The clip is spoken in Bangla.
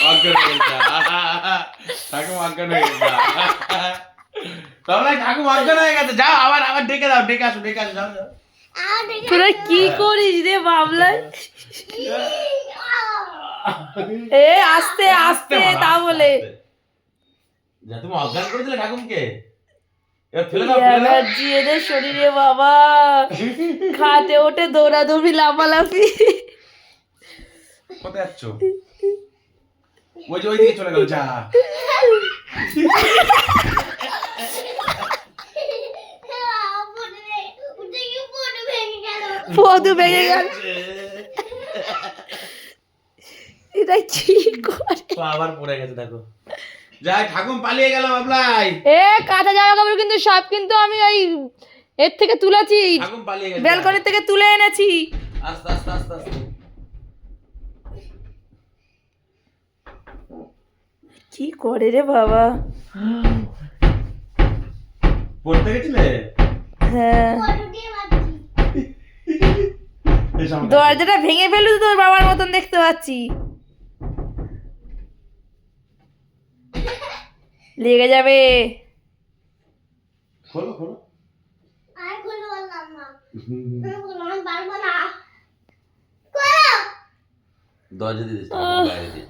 অজ্ঞান হয়ে গেছে ঠাকুমা অজ্ঞান হয়ে গেছে তাহলে ঠাকুমা অজ্ঞান হয়ে গেছে যাও আবার আবার ডেকে দাও ডেকে আসো যাও যাও তোরা কি করিস রে বাবলাই এ আস্তে আস্তে তা বলে যা তুমি অজ্ঞান করে দিলে ঠাকুমকে এবার ফেলে দাও ফেলে দাও এনার্জি এদের শরীরে বাবা খাটে ওঠে দৌড়াদৌড়ি লাফালাফি কোথায় যাচ্ছ ওই যে ওইদিকে চলে গেল যা পদু ভেঙে গেল এটা কি করে আবার পড়ে গেছে দেখো যাই ঠাকুম পালিয়ে গেল বাবলাই এ কাঁচা জামা কাপড় কিন্তু সব কিন্তু আমি ওই এর থেকে তুলেছি ঠাকুম পালিয়ে গেছে ব্যালকনি থেকে তুলে এনেছি আস্তে আস্তে আস্তে আস্তে কি করে রে বাবা পড়তে গেছিলে হ্যাঁ এসো আমার কাছে। দরজাটা ভেঙে ফেলু তোর বাবার মতন দেখতে পাচ্ছি লেগে যাবে খোলো খোলো দরজা দিয়ে দিচ্ছি বাইরে দিয়ে